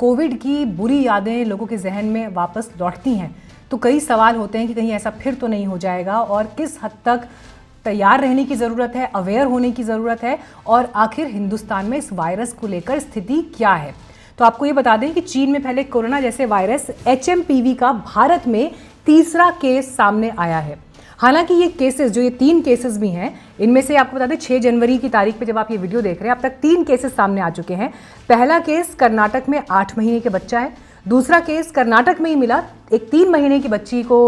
Covid की बुरी यादें लोगों के जहन में वापस लौटती हैं तो कई सवाल होते हैं कि कहीं ऐसा फिर तो नहीं हो जाएगा और किस हद तक तैयार रहने की ज़रूरत है, अवेयर होने की ज़रूरत है और आखिर हिंदुस्तान में इस वायरस को लेकर स्थिति क्या है। तो आपको ये बता दें कि चीन में फैले कोरोना जैसे वायरस HMPV का भारत में तीसरा केस सामने आया है। हालांकि ये केसेस जो ये 3 केसेस भी हैं, इनमें से आपको बता दें 6 जनवरी की तारीख पे जब आप ये वीडियो देख रहे हैं अब तक 3 केसेस सामने आ चुके हैं। पहला केस कर्नाटक में 8 महीने के बच्चा है। दूसरा केस कर्नाटक में ही मिला, एक 3 महीने की बच्ची को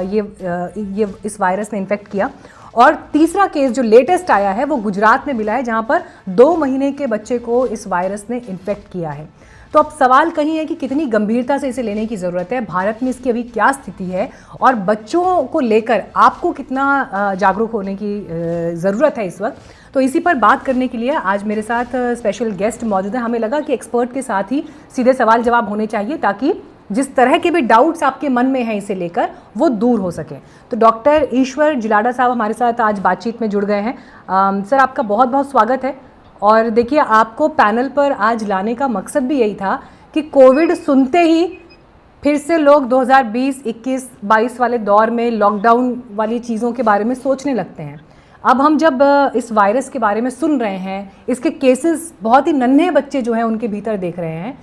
ये इस वायरस ने इन्फेक्ट किया। और तीसरा केस जो लेटेस्ट आया है वो गुजरात में मिला है, जहां पर 2 महीने के बच्चे को इस वायरस ने इन्फेक्ट किया है। तो अब सवाल कहीं है कि कितनी गंभीरता से इसे लेने की ज़रूरत है, भारत में इसकी अभी क्या स्थिति है और बच्चों को लेकर आपको कितना जागरूक होने की ज़रूरत है इस वक्त। तो इसी पर बात करने के लिए आज मेरे साथ स्पेशल गेस्ट मौजूद है। हमें लगा कि एक्सपर्ट के साथ ही सीधे सवाल जवाब होने चाहिए ताकि जिस तरह के भी डाउट्स आपके मन में हैं इसे लेकर वो दूर हो सके। तो डॉक्टर ईश्वर जिलाडा साहब हमारे साथ आज बातचीत में जुड़ गए हैं। सर, आपका बहुत बहुत स्वागत है। और देखिए, आपको पैनल पर आज लाने का मकसद भी यही था कि कोविड सुनते ही फिर से लोग 2020, 21, 22 वाले दौर में लॉकडाउन वाली चीज़ों के बारे में सोचने लगते हैं। अब हम जब इस वायरस के बारे में सुन रहे हैं, इसके केसेस बहुत ही नन्हे बच्चे जो हैं उनके भीतर देख रहे हैं,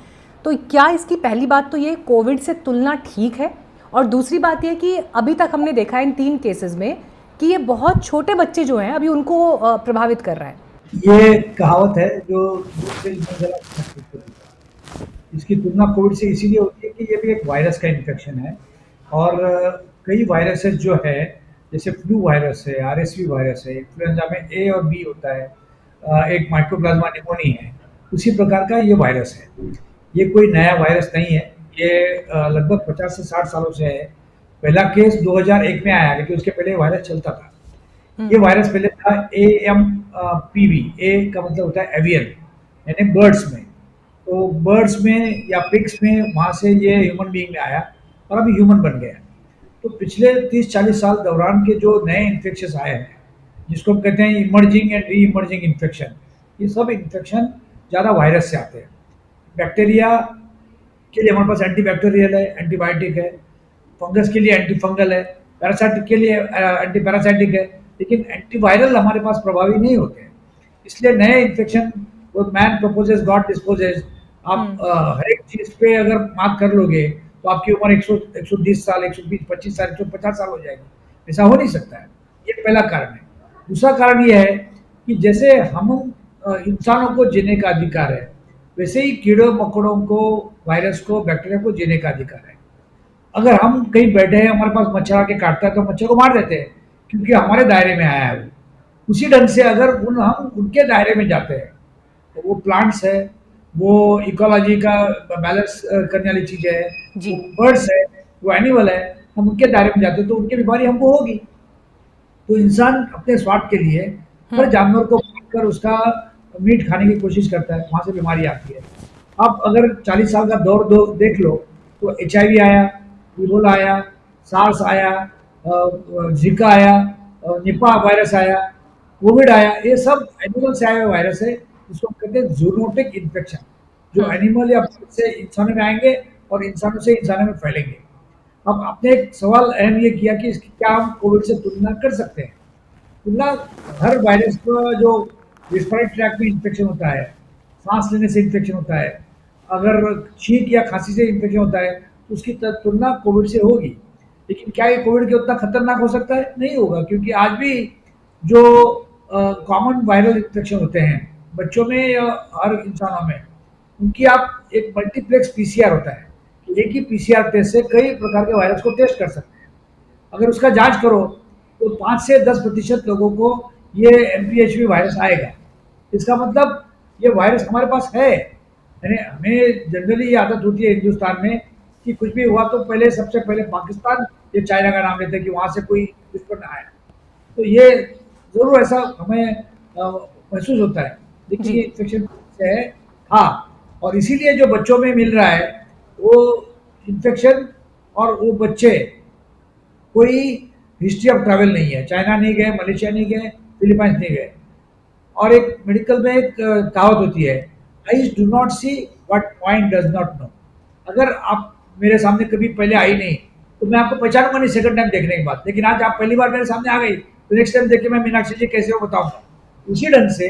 तो क्या इसकी पहली बात तो ये कोविड से तुलना ठीक है? और दूसरी बात ये कि अभी तक हमने देखा है इन 3 केसेस में कि ये बहुत छोटे बच्चे जो हैं अभी उनको प्रभावित कर रहा है। ये कहावत है जो दूध से जला सकती है। इसकी तुलना कोविड से इसीलिए होती है कि ये भी एक वायरस का इन्फेक्शन है और कई वायरसेस जो है, जैसे फ्लू वायरस है, RSV वायरस है, इन्फ्लुएंजा में A और B होता है, एक माइक्रोप्लाज्मा निमोनी है, उसी प्रकार का ये वायरस है। ये कोई नया वायरस नहीं है, ये लगभग 50 से 60 सालों से है। पहला केस 2001 में आया, लेकिन उसके पहले वायरस चलता था। ये वायरस पहले था AMPV। ए का मतलब होता है एवियन, यानी बर्ड्स में। तो बर्ड्स में या पिग्स में, वहाँ से ये ह्यूमन बीइंग में आया और अभी ह्यूमन बन गया। तो पिछले 30-40 साल दौरान के जो नए इन्फेक्शन आए हैं, जिसको हम कहते हैं emerging and re emerging infection, ये सब इन्फेक्शन ज़्यादा वायरस से आते हैं। बैक्टीरिया के लिए हमारे पास एंटीबैक्टीरियल है, एंटीबायोटिक है। फंगस के लिए एंटी फंगल है। पैरासाइटिक के लिए एंटी पैरासाइटिक है। लेकिन एंटीवायरल हमारे पास प्रभावी नहीं होते हैं। इसलिए नए इन्फेक्शन, वो मैन प्रपोजेस गॉड डिस्पोजेस। आप हर एक चीज़ पे अगर मार्क कर लोगे तो आपकी उम्र 120 साल, 120, 25 साल, 150 साल हो जाएगी। ऐसा हो नहीं सकता है। ये पहला कारण है। दूसरा कारण ये है कि जैसे हम इंसानों को जीने का अधिकार है, वैसे ही कीड़ों मकोड़ों को, वायरस को, बैक्टीरिया को जीने का अधिकार है। अगर हम कहीं बैठे हैं, हमारे पास मच्छर आके काटता है तो मच्छर को मार देते हैं क्योंकि हमारे दायरे में आया है वो। उसी ढंग से अगर हम उनके दायरे में जाते हैं तो वो प्लांट्स है, वो इकोलॉजी का बैलेंस करने वाली चीज़ें है, वो बर्ड्स है, वो एनिमल है, हम उनके दायरे में जाते हैं तो उनकी बीमारी हमको होगी। तो इंसान अपने स्वार्थ के लिए हर जानवर को मारकर उसका मीट खाने की कोशिश करता है, वहाँ से बीमारी आती है। अब अगर 40 साल का दौर देख लो तो HIV आया, इबोला आया, सार्स आया, जिका आया, निपा वायरस आया, कोविड आया। ये सब एनिमल से आया हुआ वायरस है, जिसको कहते हैं जूनोटिक इन्फेक्शन, जो एनिमल या बर्ड से इंसानों में आएंगे और इंसानों से इंसानों में फैलेंगे। अब आपने एक सवाल अहम ये किया कि इसकी क्या हम कोविड से तुलना कर सकते हैं। तुलना, हर वायरस का जो रेस्पिरेटरी ट्रैक्ट में इन्फेक्शन होता है, सांस लेने से इन्फेक्शन होता है, अगर छींक या खांसी से इन्फेक्शन होता है तो उसकी तुलना कोविड से होगी। लेकिन क्या ये कोविड के उतना खतरनाक हो सकता है? नहीं होगा, क्योंकि आज भी जो कॉमन वायरल इन्फेक्शन होते हैं बच्चों में या हर इंसानों में, उनकी आप एक मल्टीप्लेक्स PCR होता है, एक ही PCR टेस्ट से कई प्रकार के वायरस को टेस्ट कर सकते हैं। अगर उसका जांच करो तो 5 से 10% लोगों को ये MPHV वायरस आएगा। इसका मतलब ये वायरस हमारे पास है। यानी हमें जनरली ये आदत होती है हिंदुस्तान में कि कुछ भी हुआ तो पहले, सबसे पहले पाकिस्तान या चाइना का नाम लेते हैं कि वहाँ से कोई दुश्मन आया। तो ये ज़रूर ऐसा हमें महसूस होता है, लेकिन ये इन्फेक्शन है। हाँ, और इसीलिए जो बच्चों में मिल रहा है वो इन्फेक्शन, और वो बच्चे कोई हिस्ट्री ऑफ ट्रैवल नहीं है, चाइना नहीं गए, मलेशिया नहीं गए, फिलीपाइंस नहीं गए। और एक मेडिकल में एक कहावत होती है, eyes do not see what mind does not know. अगर आप मेरे सामने कभी पहले आई नहीं, तो मैं आपको पहचानूँगा नहीं सेकंड टाइम देखने के बाद। लेकिन आज आप पहली बार मेरे सामने आ गई, तो नेक्स्ट टाइम देख के मैं मीनाक्षी जी कैसे हो बताऊँगा। उसी ढंग से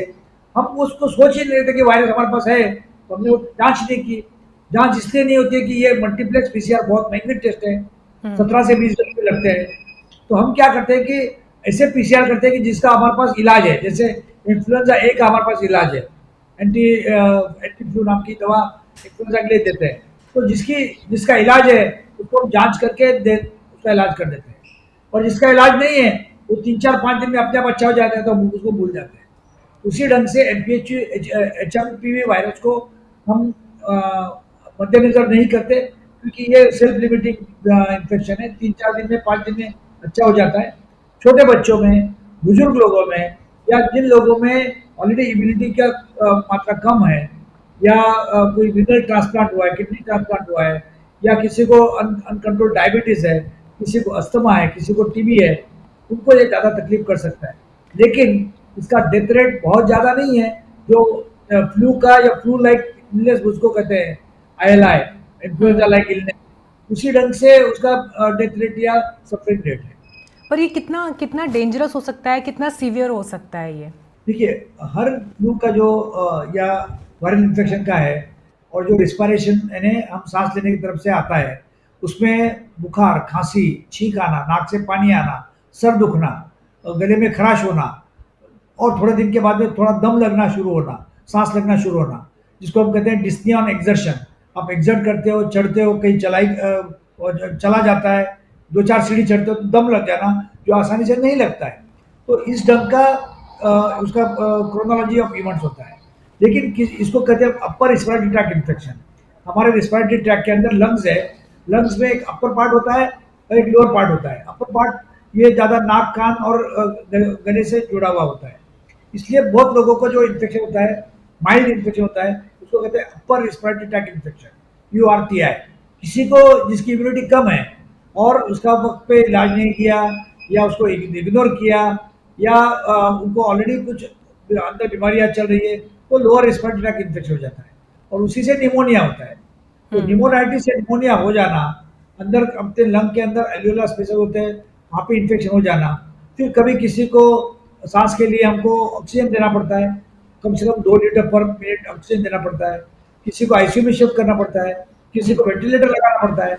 हम उसको सोच ही नहीं रहे थे कि वायरस हमारे पास है, तो हमने वो जाँच नहीं की। जाँच इसलिए नहीं होती है कि ये मल्टीप्लेक्स पीसीआर बहुत महँगे टेस्ट है, 17 से 20 हज़ार रुपए लगते हैं। तो हम क्या करते हैं कि ऐसे पीसीआर करते हैं कि जिसका हमारे पास इलाज है। जैसे इन्फ्लुएंजा ए का हमारे पास इलाज है, एंटी फ्लू नाम की दवा इन्फ्लुएंजा के लिए देते हैं। तो जिसका इलाज है उसको हम जांच करके उसका इलाज कर देते हैं। और जिसका इलाज नहीं है वो 3-4-5 दिन में अपने आप अच्छा हो जाता है, तो हम उसको भूल जाते हैं। उसी ढंग से एमपीएच एचएमपीवी वायरस को हम मद्देनजर नहीं करते, क्योंकि ये सेल्फ लिमिटिंग इन्फेक्शन है। 3-4 दिन में 5 दिन में अच्छा हो जाता है। छोटे बच्चों में, बुजुर्ग लोगों में, या जिन लोगों में ऑलरेडी इम्यूनिटी का मात्रा कम है, या कोई रीनल ट्रांसप्लांट हुआ है, किडनी ट्रांसप्लांट हुआ है, या किसी को अनकंट्रोल डायबिटीज है, किसी को अस्थमा है, किसी को टीबी है, उनको ये ज़्यादा तकलीफ कर सकता है। लेकिन इसका डेथ रेट बहुत ज़्यादा नहीं है। जो फ्लू का या फ्लू लाइक इलनेस उसको कहते हैं, आईएलआई, इन्फ्लुएंजा लाइक इलनेस, उसी ढंग से उसका डेथ रेट या सफरिंग रेट है। पर ये कितना कितना डेंजरस हो सकता है, कितना सीवियर हो सकता है ये? देखिए, हर फ्लू का जो या वायरल इन्फेक्शन का है, और जो रिस्पायरेशन यानी हम सांस लेने की तरफ से आता है, उसमें बुखार, खांसी, छींक आना, नाक से पानी आना, सर दुखना, गले में खराश होना, और थोड़े दिन के बाद में थोड़ा दम लगना शुरू होना, सांस लगना शुरू होना, जिसको हम कहते हैं डिस्निया ऑन एक्सर्शन। आप एक्सर्ट करते हो, चढ़ते हो, कहीं और चला जाता है, 2-4 सीढ़ी चढ़ते हो तो दम लग जाना, जो आसानी से नहीं लगता है। तो इस ढंग का उसका क्रोनोलॉजी ऑफ इवेंट्स होता है। लेकिन इसको कहते हैं अपर रिस्पिरेटरी ट्रैक्ट इन्फेक्शन। हमारे रिस्पिरेटरी ट्रैक्ट के अंदर लंग्स है। लंग्स में एक अपर पार्ट होता है और एक लोअर पार्ट होता है। अपर पार्ट ये ज़्यादा नाक, कान और गले से जुड़ा हुआ होता है। इसलिए बहुत लोगों को जो इन्फेक्शन होता है, माइल्ड इन्फेक्शन होता है, उसको कहते हैं अपर रिस्पिरेटरी ट्रैक्ट इन्फेक्शन, यूआरटीआई। किसी को जिसकी इम्यूनिटी कम है और उसका वक्त पे इलाज नहीं किया, या उसको इग्नोर किया, या उनको ऑलरेडी कुछ अंदर बीमारियां चल रही है, तो लोअर रिस्पिरेटरी ट्रैक्ट इन्फेक्शन हो जाता है, और उसी से निमोनिया होता है। तो निमोनाइटिस से निमोनिया हो जाना, अंदर अपने लंग के अंदर एल्वियोलर स्पेसेस होते हैं, वहाँ पे इन्फेक्शन हो जाना। फिर कभी किसी को सांस के लिए हमको ऑक्सीजन देना पड़ता है, कम से कम 2 लीटर पर मिनट ऑक्सीजन देना पड़ता है। किसी को आईसीयू में शिफ्ट करना पड़ता है, किसी को वेंटिलेटर लगाना पड़ता है।